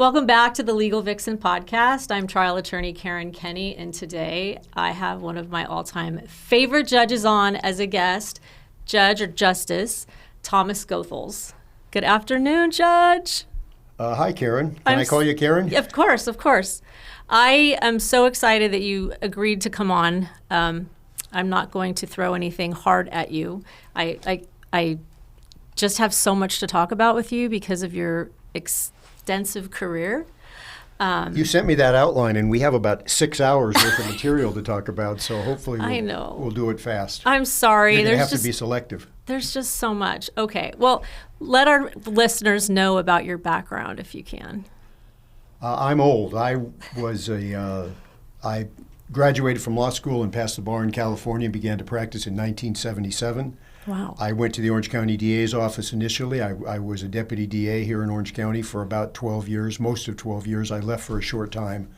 Welcome back to the Legal Vixen podcast. I'm trial attorney Karen Kenny, and today I have one of my all-time favorite judges on as a guest, Judge or Justice Thomas Goethals. Good afternoon, Judge. Hi, Karen. Can I call you Karen? Of course, of course. I am so excited that you agreed to come on. I'm not going to throw anything hard at you. I just have so much to talk about with you because of your extensive career. You sent me that outline, and we have about 6 hours worth of material to talk about, so hopefully we'll do it fast. I'm sorry. You're going to have to be selective. There's just so much. Okay, well, let our listeners know about your background if you can. I'm old. I graduated from law school and passed the bar in California and began to practice in 1977. Wow. I went to the Orange County DA's office initially. I was a deputy DA here in Orange County for about 12 years, most of 12 years. I left for a short time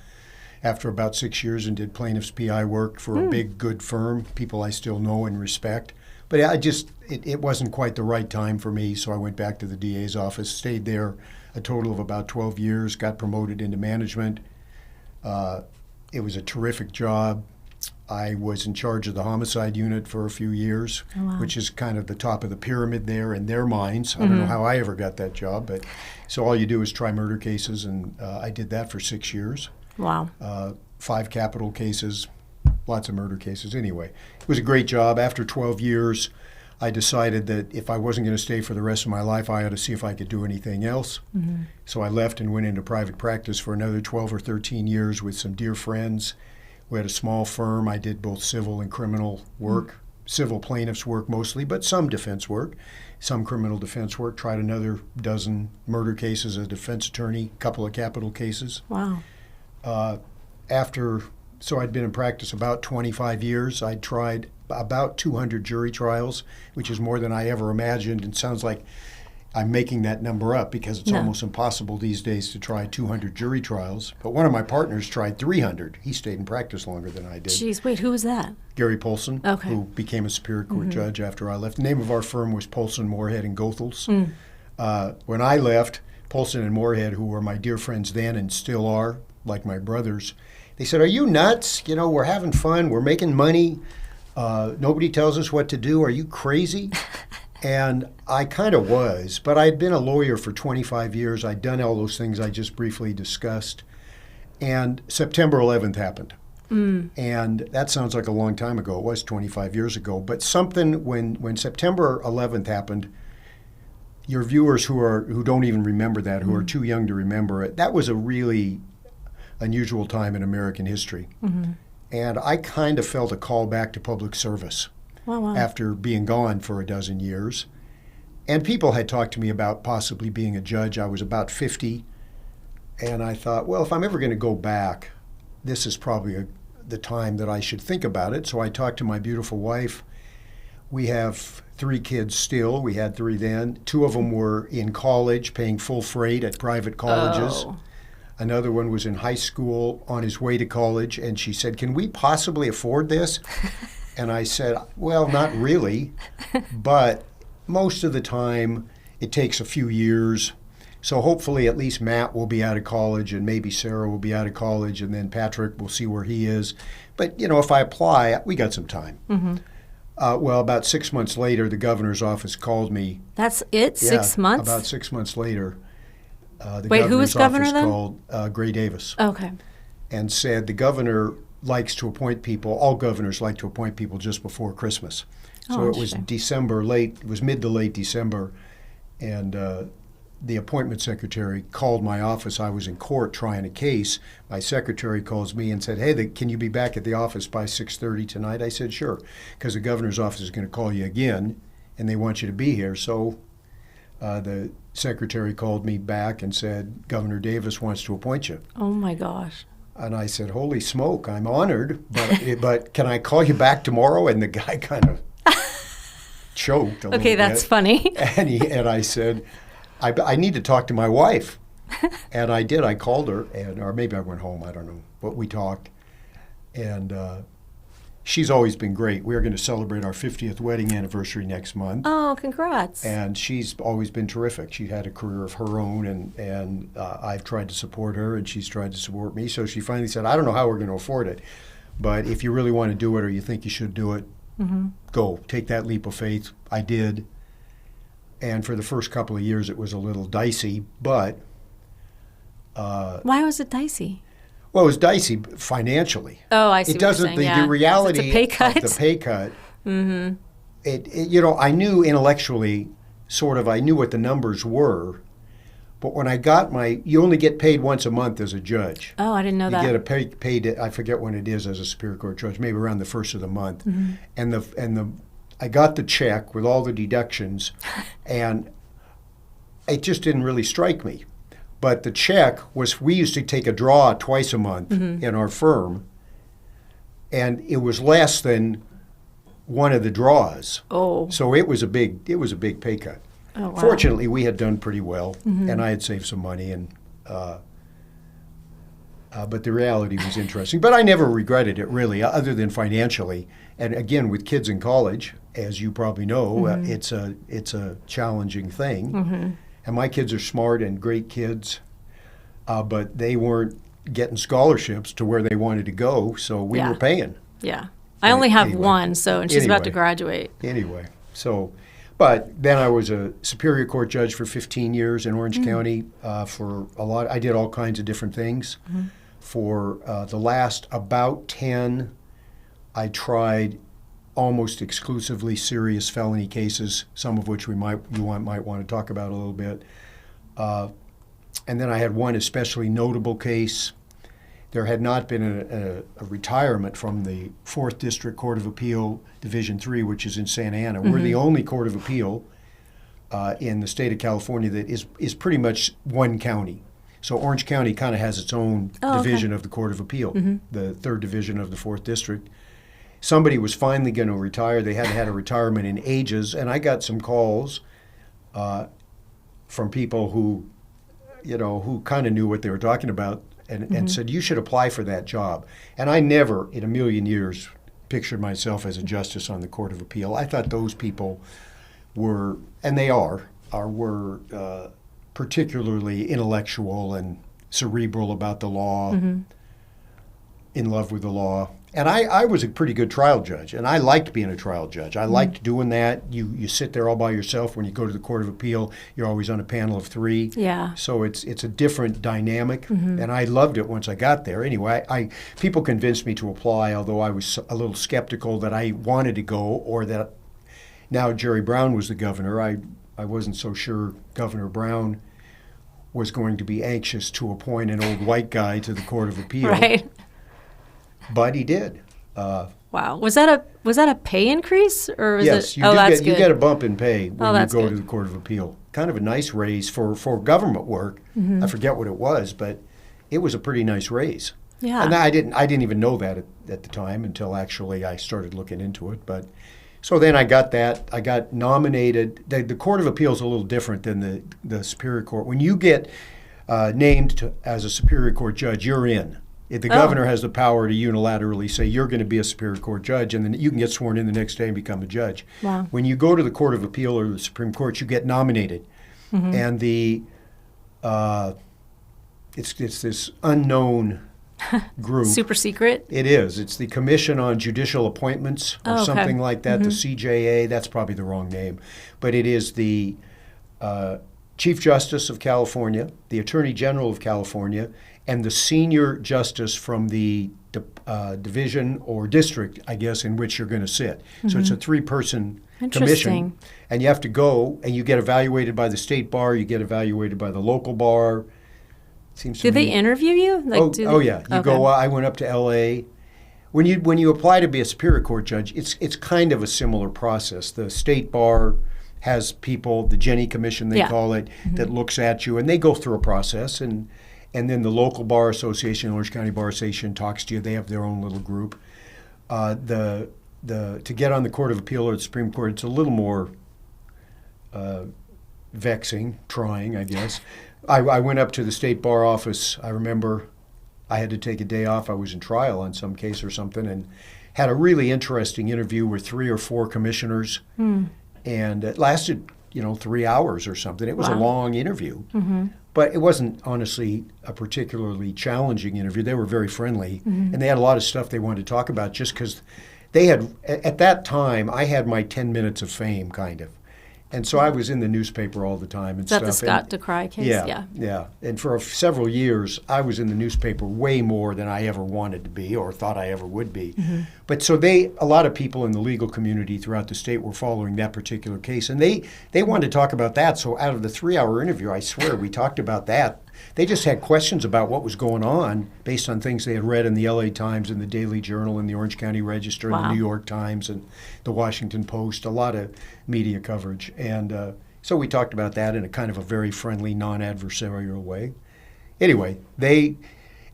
after about 6 years and did plaintiff's PI work for a big, good firm, people I still know and respect. But it wasn't quite the right time for me, so I went back to the DA's office, stayed there a total of about 12 years, got promoted into management. It was a terrific job. I was in charge of the homicide unit for a few years, which is kind of the top of the pyramid there in their minds. I don't know how I ever got that job, but so all you do is try murder cases, and I did that for 6 years. Wow. 5 capital cases, lots of murder cases. Anyway, it was a great job. After 12 years, I decided that if I wasn't going to stay for the rest of my life, I ought to see if I could do anything else. So I left and went into private practice for another 12 or 13 years with some dear friends. We had a small firm. I did both civil and criminal work, civil plaintiffs work mostly, but some defense work, some criminal defense work. Tried another dozen murder cases as a defense attorney, a couple of capital cases. Wow. So I'd been in practice about 25 years. I'd tried about 200 jury trials, which is more than I ever imagined. And sounds like I'm making that number up because it's almost impossible these days to try 200 jury trials. But one of my partners tried 300. He stayed in practice longer than I did. Jeez, wait, who was that? Gary Polson, who became a Superior Court judge after I left. The name of our firm was Polson, Moorhead, and Goethals. When I left, Polson and Moorhead, who were my dear friends then and still are, like my brothers, they said, "Are you nuts? You know, we're having fun. We're making money. Nobody tells us what to do. Are you crazy?" And I kind of was, but I'd been a lawyer for 25 years. I'd done all those things I just briefly discussed. And September 11th happened. And that sounds like a long time ago. It was 25 years ago. But something, when September 11th happened, your viewers who don't even remember that, who are too young to remember it, that was a really unusual time in American history. And I kind of felt a call back to public service. Wow. After being gone for a dozen years. And people had talked to me about possibly being a judge. I was about 50. And I thought, well, if I'm ever going to go back, this is probably the time that I should think about it. So I talked to my beautiful wife. We have 3 kids still. We had 3 then. 2 of them were in college, paying full freight at private colleges. Another one was in high school on his way to college. And she said, "Can we possibly afford this?" And I said, "Well, not really, but most of the time it takes a few years. So hopefully at least Matt will be out of college and maybe Sarah will be out of college and then Patrick will see where he is. But, you know, if I apply, we got some time." Well, about 6 months later, the governor's office called me. That's it? 6 months? About 6 months later. Wait, who was governor then? Called Gray Davis. Okay. And said the governor likes to appoint people, all governors like to appoint people just before Christmas. So it was December late, it was mid to late December, and the appointment secretary called my office. I was in court trying a case. My secretary calls me and said, "Hey, can you be back at the office by 6:30 tonight?" I said, "Sure," because the governor's office is going to call you again, and they want you to be here. So the secretary called me back and said, "Governor Davis wants to appoint you." Oh, my gosh. And I said, "Holy smoke, I'm honored, but can I call you back tomorrow?" And the guy kind of choked a little bit. Okay, that's funny. And I said, I need to talk to my wife. And I did. I called her, or maybe I went home, I don't know. But we talked. And she's always been great. We're going to celebrate our 50th wedding anniversary next month. Oh, congrats. And she's always been terrific. She had a career of her own, and I've tried to support her, and she's tried to support me. So she finally said, I don't know how we're going to afford it, but if you really want to do it or you think you should do it, go. Take that leap of faith. I did. And for the first couple of years, it was a little dicey, but... Why was it dicey? Well, it was dicey financially. Oh, I see It what you're doesn't. saying, The yeah. reality It's a pay cut. of the pay cut. I knew intellectually, sort of, I knew what the numbers were, but when I got you only get paid once a month as a judge. Oh, I didn't know that. You get paid. I forget when it is as a Superior Court judge, maybe around the first of the month, and I got the check with all the deductions, and it just didn't really strike me. But the check was, we used to take a draw twice a month in our firm, and it was less than one of the draws. Oh. So it was a big pay cut. Oh, wow. Fortunately, we had done pretty well, and I had saved some money, and but the reality was interesting. But I never regretted it, really, other than financially. And again, with kids in college, as you probably know, it's a challenging thing. And my kids are smart and great kids, but they weren't getting scholarships to where they wanted to go, so we were paying. Yeah. I only have Anyway. one, and she's about to Anyway. graduate. Anyway, but then I was a Superior Court judge for 15 years in Orange County for I did all kinds of different things. For the last about 10, I tried almost exclusively serious felony cases, some of which you might want to talk about a little bit. And then I had one especially notable case. There had not been a retirement from the 4th District Court of Appeal, Division 3, which is in Santa Ana. We're the only court of appeal in the state of California that is pretty much one county. So Orange County kind of has its own division of the Court of Appeal, the 3rd Division of the 4th District. Somebody was finally going to retire. They hadn't had a retirement in ages, and I got some calls from people who kind of knew what they were talking about and said, you should apply for that job. And I never in a million years pictured myself as a justice on the Court of Appeal. I thought those people were, and they were particularly intellectual and cerebral about the law, in love with the law. And I was a pretty good trial judge, and I liked being a trial judge. I liked doing that. You sit there all by yourself. When you go to the Court of Appeal, you're always on a panel of 3. Yeah. So it's a different dynamic, and I loved it once I got there. Anyway, people convinced me to apply, although I was a little skeptical that I wanted to go, or that now Jerry Brown was the governor. I wasn't so sure Governor Brown was going to be anxious to appoint an old white guy to the Court of Appeal. Right. But he did. Wow. Was that a pay increase, or was Yes, it? you That's you good. get a bump in pay when you that's go good. to the Court of Appeal. Kind of a nice raise for government work. I forget what it was, but it was a pretty nice raise. Yeah. And I didn't even know that at the time until actually I started looking into it. But so then I got that. I got nominated. The Court of Appeal is a little different than the Superior Court. When you get named as a Superior Court judge, you're in. The governor has the power to unilaterally say you're going to be a Superior Court judge, and then you can get sworn in the next day and become a judge. Wow. When you go to the Court of Appeal or the Supreme Court, you get nominated, and it's this unknown group. Super secret. It is. It's the Commission on Judicial Appointments or something like that. The CJA. That's probably the wrong name, but it is the Chief Justice of California, the Attorney General of California, and the senior justice from the division or district, I guess, in which you're going to sit. So it's a 3-person commission. Interesting. And you have to go, and you get evaluated by the state bar, you get evaluated by the local bar. Seems to Did they me- interview you? yeah. You go. I went up to L.A. When you apply to be a Superior Court judge, it's kind of a similar process. The state bar has people, the Jenny Commission they call it, that looks at you, and they go through a process, and then the local bar association, Orange County Bar Association, talks to you. They have their own little group. To get on the Court of Appeal or the Supreme Court, it's a little more vexing, trying, I guess. I went up to the state bar office. I remember I had to take a day off. I was in trial on some case or something, and had a really interesting interview with 3 or 4 commissioners, and it lasted, 3 hours or something. It was a long interview, but it wasn't honestly a particularly challenging interview. They were very friendly, and they had a lot of stuff they wanted to talk about just because they had, at that time, I had my 10 minutes of fame, kind of. And so I was in the newspaper all the time and Is that stuff. the Scott Dekraai case? Yeah. And for several years, I was in the newspaper way more than I ever wanted to be or thought I ever would be. But so a lot of people in the legal community throughout the state were following that particular case. And they wanted to talk about that. So out of the 3-hour interview, I swear, we talked about that. They just had questions about what was going on based on things they had read in the LA Times and the Daily Journal and the Orange County Register and the New York Times and the Washington Post, a lot of media coverage. And so we talked about that in a kind of a very friendly, non-adversarial way. Anyway,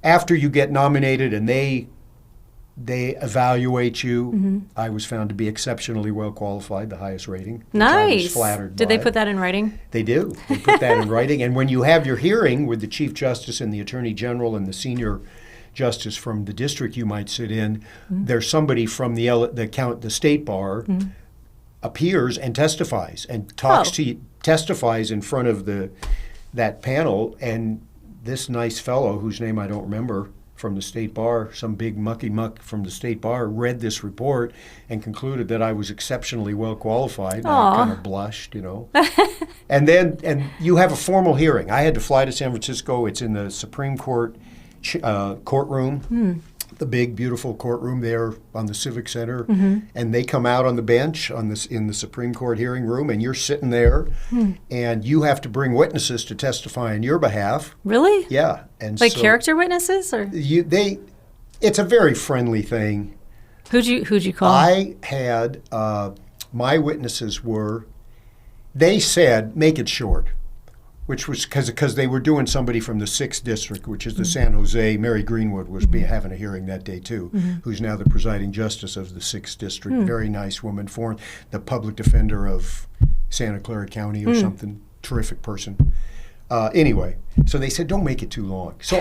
after you get nominated and they evaluate you, I was found to be exceptionally well qualified, the highest rating. Nice. I was flattered Did by. they put that in writing? They do. They put that in writing. And when you have your hearing with the Chief Justice and the Attorney General and the senior justice from the district you might sit in, there's somebody from the state bar appears and testifies and testifies in front of that panel. And this nice fellow, whose name I don't remember, from the state bar, some big mucky muck from the state bar, read this report and concluded that I was exceptionally well qualified. And I kind of blushed, And you have a formal hearing. I had to fly to San Francisco. It's in the Supreme Court courtroom, the big, beautiful courtroom there on the Civic Center. And they come out on the bench in the Supreme Court hearing room, and you're sitting there, and you have to bring witnesses to testify on your behalf. Really? Yeah. And Like so character witnesses? Or it's a very friendly thing. Who'd you call? I had, my witnesses they said, make it short, which was because they were doing somebody from the 6th District, which is the San Jose. Mary Greenwood was having a hearing that day, too, who's now the presiding justice of the 6th District. Very nice woman, the public defender of Santa Clara County or something. Terrific person. Anyway, so they said, don't make it too long. So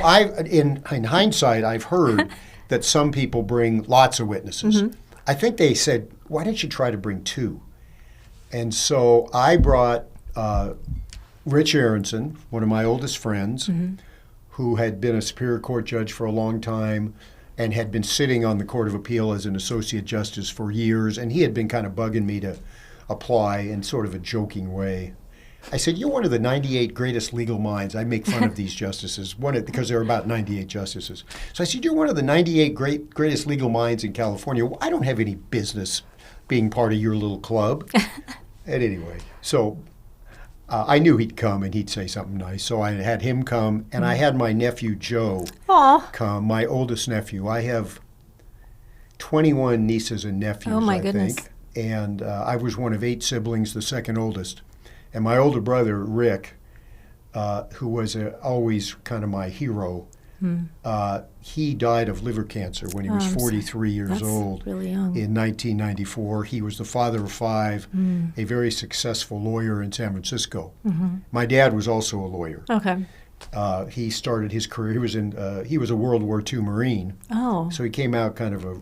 in hindsight, I've heard that some people bring lots of witnesses. I think they said, why don't you try to bring 2? And so I brought Rich Aronson, one of my oldest friends, who had been a Superior Court judge for a long time and had been sitting on the Court of Appeal as an associate justice for years, and he had been kind of bugging me to apply in sort of a joking way. I said, you're one of the 98 greatest legal minds. I make fun of these justices because there are about 98 justices. So I said, you're one of the 98 greatest legal minds in California. Well, I don't have any business being part of your little club. And anyway, so I knew he'd come and he'd say something nice. So I had him come, and I had my nephew Joe come, my oldest nephew. I have 21 nieces and nephews, I think. And I was one of 8 siblings, the second oldest. And my older brother, Rick, who was always kind of my hero, he died of liver cancer when he was 43 years old. Really young. In 1994. He was the father of 5, a very successful lawyer in San Francisco. My dad was also a lawyer. Okay. He started his career. He was a World War II Marine. Oh. So he came out kind of a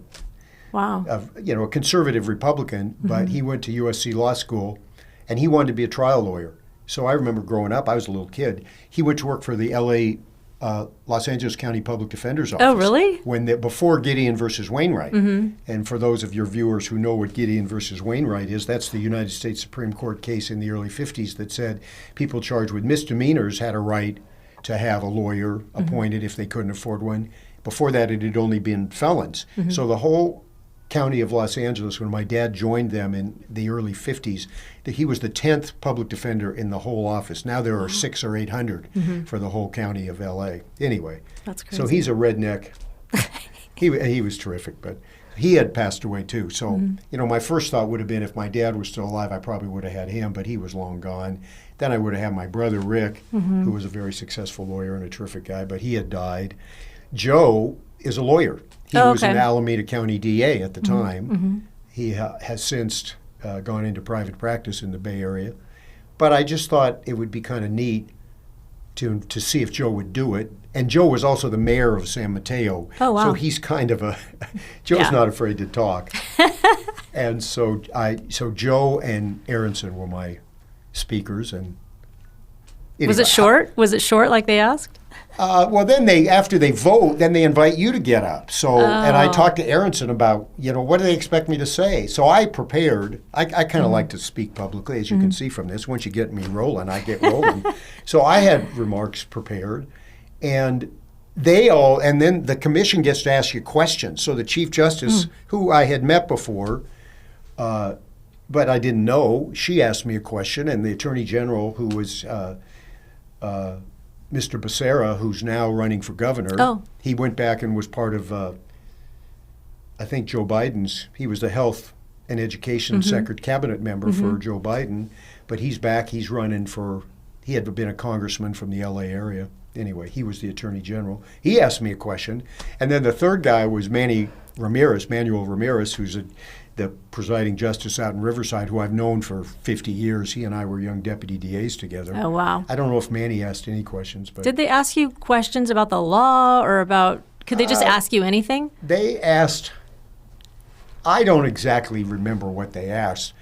a conservative Republican, but he went to USC Law School, and he wanted to be a trial lawyer. So I remember growing up, I was a little kid. He went to work for the Los Angeles County Public Defender's Office. Oh, really? Before Gideon versus Wainwright. And for those of your viewers who know what Gideon versus Wainwright is, that's the United States Supreme Court case in the early 50s that said people charged with misdemeanors had a right to have a lawyer appointed if they couldn't afford one. Before that, it had only been felons. So the whole county of Los Angeles, when my dad joined them in the early 50s, he was the 10th public defender in the whole office. Now there are 600 or 800 for the whole county of LA. Anyway, that's crazy. So he's a redneck. He was terrific, but he had passed away too. So, my first thought would have been if my dad was still alive, I probably would have had him, but he was long gone. Then I would have had my brother, Rick, who was a very successful lawyer and a terrific guy, but he had died. Joe is a lawyer. He was an Alameda County DA at the time. He has since gone into private practice in the Bay Area. But I just thought it would be kind of neat to see if Joe would do it. And Joe was also the mayor of San Mateo. Oh, wow. So he's kind of a Joe's not afraid to talk. And so Joe and Aronson were my speakers. And anyway, Was it short? Was it short like they asked? well, then after they vote, then they invite you to get up. So, and I talked to Aronson about, what do they expect me to say? So I prepared. I kind of like to speak publicly, as you can see from this. Once you get me rolling, I get rolling. So I had remarks prepared, and and then the commission gets to ask you questions. So the Chief Justice, who I had met before, but I didn't know, she asked me a question, and the Attorney General, who was Mr. Becerra, who's now running for governor, he went back and was part of, I think, Joe Biden's. He was the Health and Education cabinet member for Joe Biden, but he's back. He's running for, he had been a congressman from the LA area. Anyway, he was the Attorney General. He asked me a question. And then the third guy was Manuel Ramirez, who's the presiding justice out in Riverside, who I've known for 50 years. He and I were young deputy DAs together. Oh, wow. I don't know if Manny asked any questions. But Did they ask you questions about the law or could they just ask you anything? They asked, I don't exactly remember what they asked.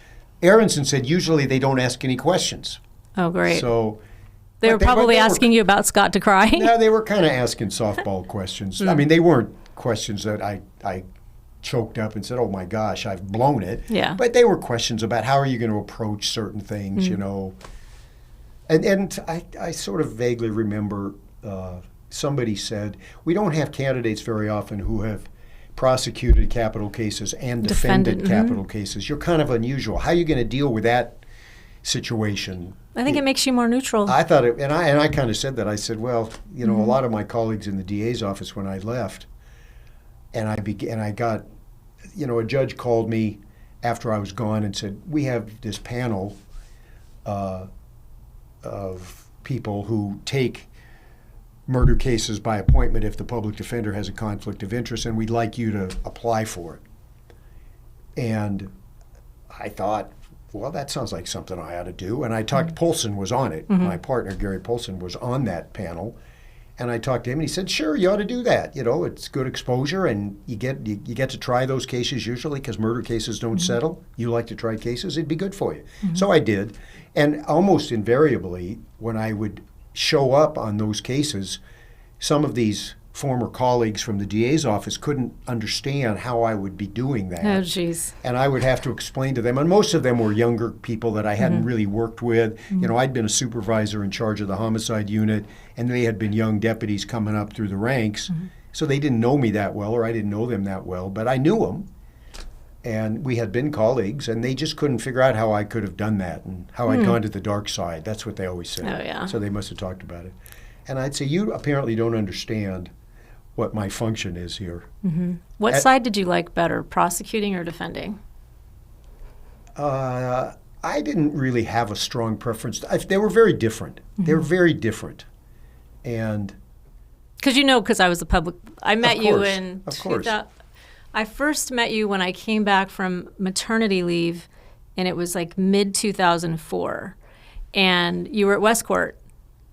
Aronson said usually they don't ask any questions. Oh, great. So they were probably asking you about Scott Dekraai. Yeah, they were kind of asking softball questions. I mean, they weren't questions that I choked up and said, oh my gosh, I've blown it. Yeah. But they were questions about how are you going to approach certain things, And I sort of vaguely remember somebody said, we don't have candidates very often who have prosecuted capital cases and defended capital cases. You're kind of unusual. How are you going to deal with that situation? I think it makes you more neutral. I thought it, and I kind of said that. I said, well, a lot of my colleagues in the DA's office when I left, and I got, a judge called me after I was gone and said, we have this panel of people who take murder cases by appointment if the public defender has a conflict of interest, and we'd like you to apply for it. And I thought, well, that sounds like something I ought to do. And I talked, Polson was on it. My partner, Gary Polson, was on that panel. And I talked to him, and he said, sure, you ought to do that. It's good exposure, and you get to try those cases usually because murder cases don't settle. You like to try cases. It'd be good for you. So I did. And almost invariably, when I would show up on those cases, some of these former colleagues from the DA's office couldn't understand how I would be doing that. Oh, jeez. And I would have to explain to them. And most of them were younger people that I hadn't really worked with. I'd been a supervisor in charge of the homicide unit, and they had been young deputies coming up through the ranks. So they didn't know me that well, or I didn't know them that well. But I knew them. And we had been colleagues, and they just couldn't figure out how I could have done that and how I'd gone to the dark side. That's what they always said. Oh, yeah. So they must have talked about it. And I'd say, you apparently don't understand what my function is here. What side did you like better, prosecuting or defending? I didn't really have a strong preference. They were very different. They were very different. And Because I was the public. I met you course, in of course. I first met you when I came back from maternity leave, and it was like mid-2004. And you were at Westcourt.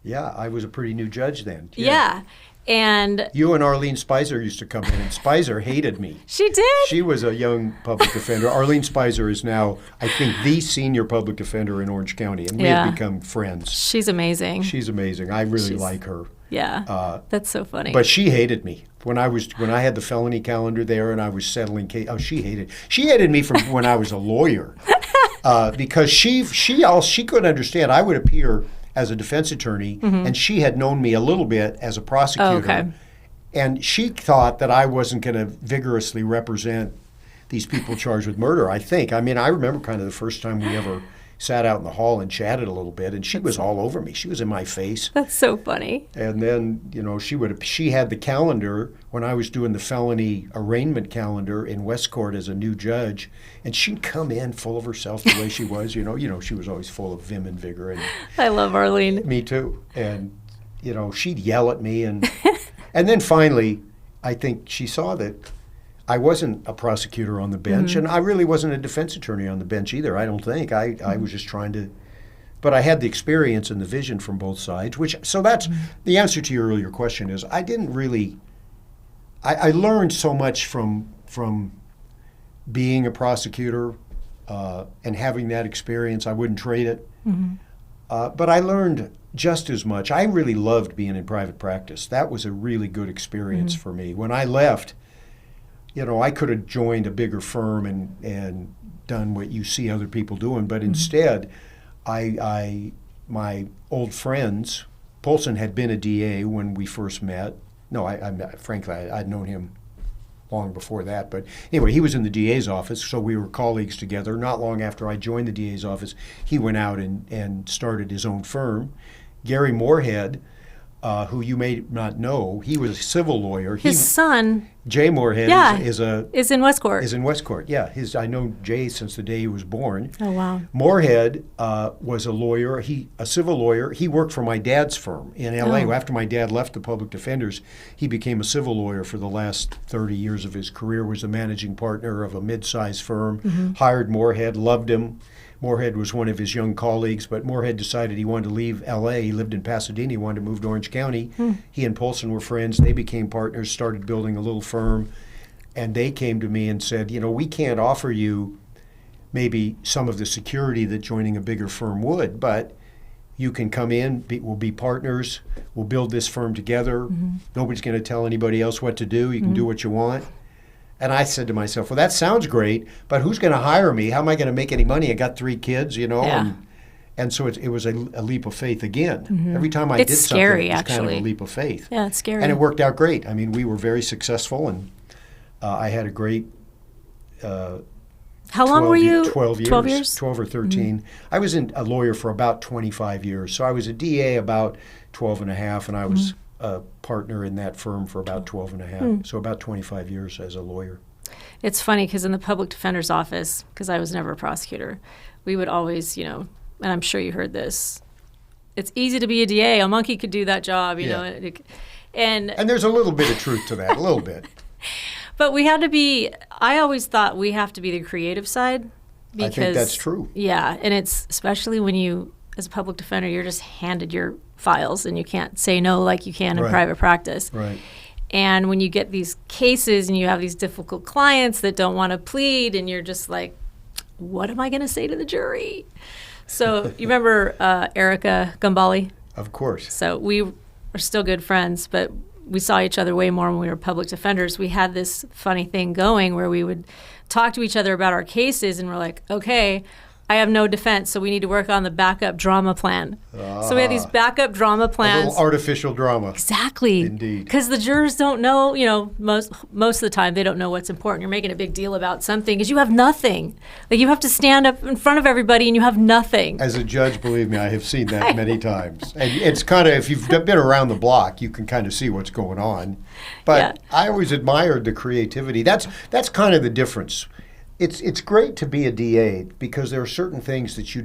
yeah, I was a pretty new judge then. Yeah. And You and Arlene Spicer used to come in, and Spicer hated me. she did? She was a young public defender. Arlene Spicer is now, I think, the senior public defender in Orange County, and we have become friends. She's amazing. She's amazing. I really like her. Yeah. That's so funny. But she hated me when I had the felony calendar there, and I was settling case. Oh, she hated me from when I was a lawyer, because she couldn't understand. I would appear as a defense attorney, and she had known me a little bit as a prosecutor. Oh, okay. And she thought that I wasn't going to vigorously represent these people charged with murder, I think. I mean, I remember kind of the first time we ever sat out in the hall and chatted a little bit, and she was all over me. She was in my face. That's so funny. And then, she had the calendar when I was doing the felony arraignment calendar in Westcourt as a new judge, and she'd come in full of herself the way she was. She was always full of vim and vigor. And I love Arlene. me too. And, she'd yell at me. And then finally, I think she saw that I wasn't a prosecutor on the bench, and I really wasn't a defense attorney on the bench either, I don't think. I was just trying to but I had the experience and the vision from both sides, so that's the answer to your earlier question is I didn't really, I learned so much from being a prosecutor and having that experience. I wouldn't trade it. But I learned just as much. I really loved being in private practice. That was a really good experience for me. When I left, I could have joined a bigger firm and done what you see other people doing, but instead, my old friends, Polson had been a DA when we first met. No, frankly, I'd known him long before that. But anyway, he was in the DA's office, so we were colleagues together. Not long after I joined the DA's office, he went out and started his own firm. Gary Moorhead, who you may not know, he was a civil lawyer. His son, Jay Moorhead, is in Westcourt. Is in Westcourt, yeah. I know Jay since the day he was born. Oh, wow. Moorhead was a lawyer, a civil lawyer. He worked for my dad's firm in L.A. Oh. After my dad left the public defenders, he became a civil lawyer for the last 30 years of his career, was the managing partner of a mid-sized firm, hired Moorhead, loved him. Moorhead was one of his young colleagues, but Moorhead decided he wanted to leave L.A. He lived in Pasadena. He wanted to move to Orange County. He and Polson were friends. They became partners, started building a little firm, and they came to me and said, we can't offer you maybe some of the security that joining a bigger firm would, but you can come in, we'll be partners, we'll build this firm together. Nobody's going to tell anybody else what to do. You can do what you want. And I said to myself, well, that sounds great, but who's going to hire me? How am I going to make any money? I got 3 kids, Yeah. And so it was a leap of faith again. Every time I did something, scary, it was kind of actually. a leap of faith. Yeah, it's scary. And it worked out great. I mean, we were very successful, and I had a great How long were you? 12 years. 12 years? 12 or 13. I was a lawyer for about 25 years. So I was a DA about 12 and a half, and I was a partner in that firm for about 12 and a half. So about 25 years as a lawyer. It's funny because in the public defender's office, because I was never a prosecutor, we would always, and I'm sure you heard this, it's easy to be a DA. A monkey could do that job, you know. And there's a little bit of truth to that, a little bit. But we had to be, I always thought we have to be the creative side. Because, I think that's true. Yeah, and it's especially when you, as a public defender, you're just handed your files and you can't say no like you can in private practice. Right. And when you get these cases and you have these difficult clients that don't want to plead and you're just like, what am I going to say to the jury? So you remember Erica Gumbali? Of course. So we are still good friends, but we saw each other way more when we were public defenders. We had this funny thing going where we would talk to each other about our cases and we're like, okay, I have no defense, so we need to work on the backup drama plan. So we had these backup drama plans. A little artificial drama. Exactly. Indeed. Because the jurors don't know, most of the time they don't know what's important. You're making a big deal about something because you have nothing. Like you have to stand up in front of everybody and you have nothing. As a judge, believe me, I have seen that many times. And it's kind of, if you've been around the block, you can kind of see what's going on. But I always admired the creativity. That's kind of the difference. It's great to be a DA because there are certain things that you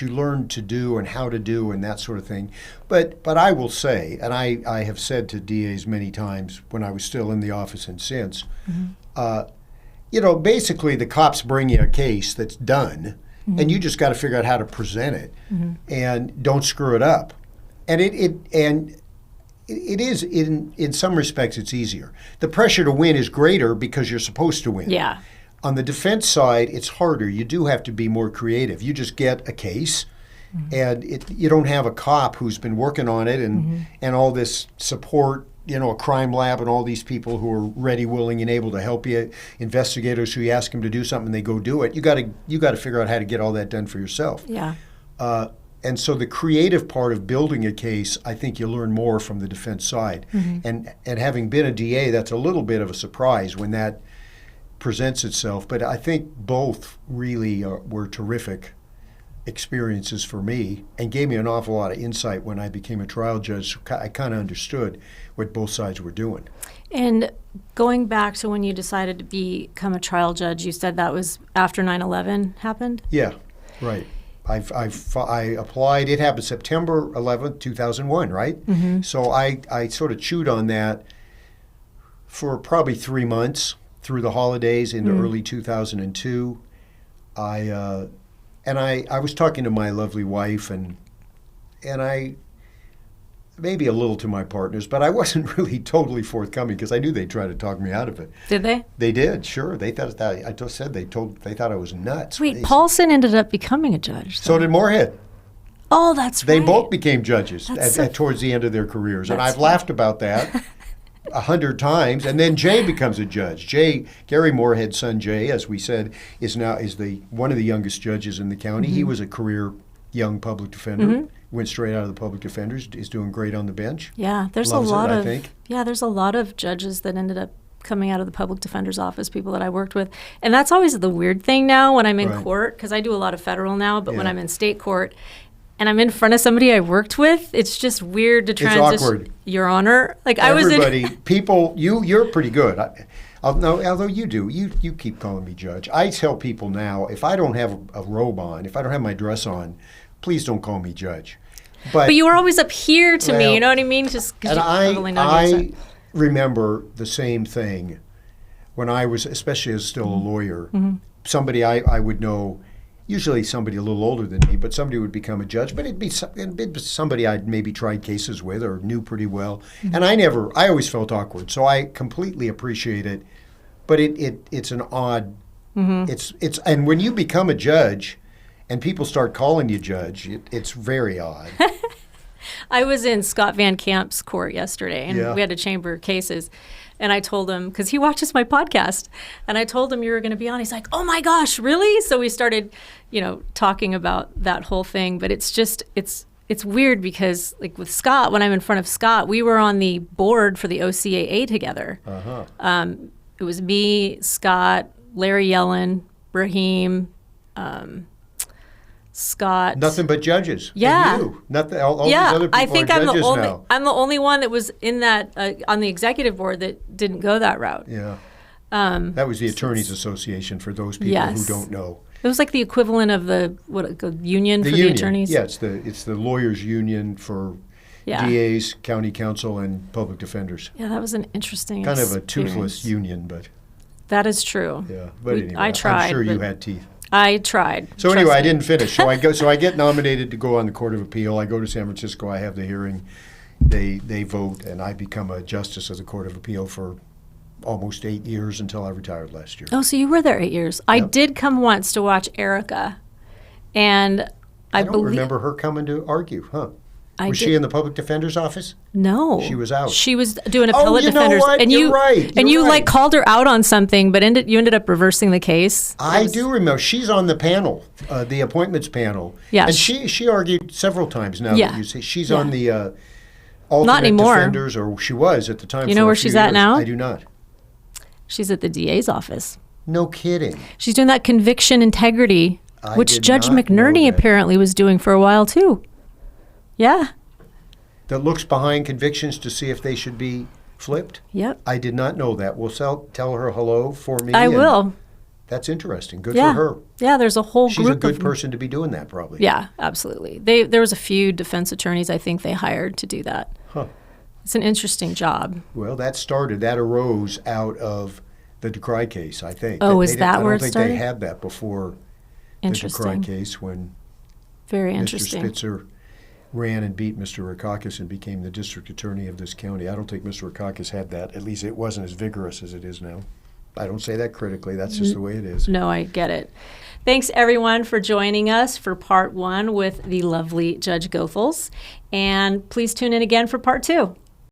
learn to do and how to do and that sort of thing. But I will say, and I have said to DAs many times when I was still in the office and since, basically the cops bring you a case that's done, and you just got to figure out how to present it, and don't screw it up. And it is in some respects it's easier. The pressure to win is greater because you're supposed to win. Yeah. On the defense side, it's harder. You do have to be more creative. You just get a case, and you don't have a cop who's been working on it and all this support, a crime lab and all these people who are ready, willing, and able to help you, investigators who you ask them to do something, they go do it. You got to figure out how to get all that done for yourself. Yeah. And so the creative part of building a case, I think you learn more from the defense side. And having been a DA, that's a little bit of a surprise when that presents itself, but I think both really were terrific experiences for me and gave me an awful lot of insight when I became a trial judge. I kind of understood what both sides were doing. And going back to when you decided to become a trial judge, you said that was after 9/11 happened? Yeah, right. I applied. It happened September 11th, 2001, right? So I sort of chewed on that for probably 3 months. Through the holidays into early 2002, and And I was talking to my lovely wife, and I, maybe a little to my partners, but I wasn't really totally forthcoming because I knew they'd try to talk me out of it. Did they? They did, sure. They thought that, I just said they thought I was nuts. Wait, Paulson ended up becoming a judge. So did Moorhead. Oh, that's They right. both became judges That's towards the end of their careers, and That's I've laughed about that 100 times. And then Jay becomes a judge. Gary Moorhead's son Jay, as we said, is one of the youngest judges in the county. He was a career young public defender. Went straight out of the public defenders. Is doing great on the bench. Yeah, there's Loves a lot it, of I think. yeah, there's a lot of judges that ended up coming out of the public defender's office, people that I worked with. And that's always the weird thing now when I'm in Right. court, because I do a lot of federal now, but when Yeah. I'm in state court and I'm in front of somebody I worked with, it's just weird to transition. awkward. Your Honor. Like Everybody, people, you're pretty good. Although you keep calling me judge. I tell people now, if I don't have a robe on, if I don't have my dress on, please don't call me judge. But you were always up here to me, you know what I mean? Just because And you totally know yourself. I remember the same thing when I was, especially as still a lawyer. Somebody I would know, usually somebody a little older than me, but somebody would become a judge. But it'd be somebody I'd maybe tried cases with or knew pretty well. And I always felt awkward. So I completely appreciate it. But it's an odd, and when you become a judge and people start calling you judge, it's very odd. I was in Scott Van Camp's court yesterday, and Yeah. we had to chamber cases. And I told him, because he watches my podcast, and I told him you were going to be on. He's like, oh my gosh, really? So we started, talking about that whole thing. But it's just, it's weird because, like with Scott, when I'm in front of Scott, we were on the board for the OCAA together. It was me, Scott, Larry Yellen, Brahim, Scott. Nothing but judges. Yeah. And you. Nothing. All these other people I think are I'm judges the only now. I'm the only one that was in that on the executive board that didn't go that route. Yeah. That was the Attorneys Association for those people who Yes. don't know. It was like the equivalent of the union for the attorneys. Yeah, it's the lawyers' union for Yeah. DAs, county counsel, and public defenders. Yeah, that was an interesting Kind of a experience. toothless union, but That is true. yeah. But anyway, I tried. I'm sure you but had teeth. I tried. So trust anyway, I me. didn't finish. So I get nominated to go on the Court of Appeal. I go to San Francisco. I have the hearing. They vote, and I become a justice of the Court of Appeal for almost 8 years until I retired last year. Oh, so you were there 8 years. I Yep. did come once to watch Erica, and I don't believe remember her coming to argue, huh? I Was did- she in the public defender's office? No, She was out. She was doing Oh, appellate you know defenders, what? and You're you right. and You're you like right. called her out on something, but you ended up reversing the case. I do remember. She's on the panel, the appointments panel. Yeah, And she argued several times now Yeah. that you say. She's Yeah. on the alternate anymore. defenders, or she was at the time. You for know a where few she's at years. now? I do not. She's at the DA's office. No kidding. She's doing that conviction integrity, I which did Judge not know McNerney that. apparently was doing for a while too. Yeah. That looks behind convictions to see if they should be flipped. Yep. I did not know that. We'll tell her hello for me. I and will. That's interesting. Good Yeah. for her. Yeah. There's a whole She's group a good of person to be doing that, probably. Yeah, absolutely. There was a few defense attorneys I think they hired to do that. Huh. It's an interesting job. Well, that arose out of the Dekraai case, I think. Oh, They is didn't- that where I it don't think started? they had that before the Dekraai Interesting. case when Very Mr. interesting. Spitzer ran and beat Mr. Rakakis and became the district attorney of this county. I don't think Mr. Rakakis had that. At least it wasn't as vigorous as it is now. I don't say that critically. That's just the way it is. No, I get it. Thanks, everyone, for joining us for part 1 with the lovely Judge Goethals. And please tune in again for part 2.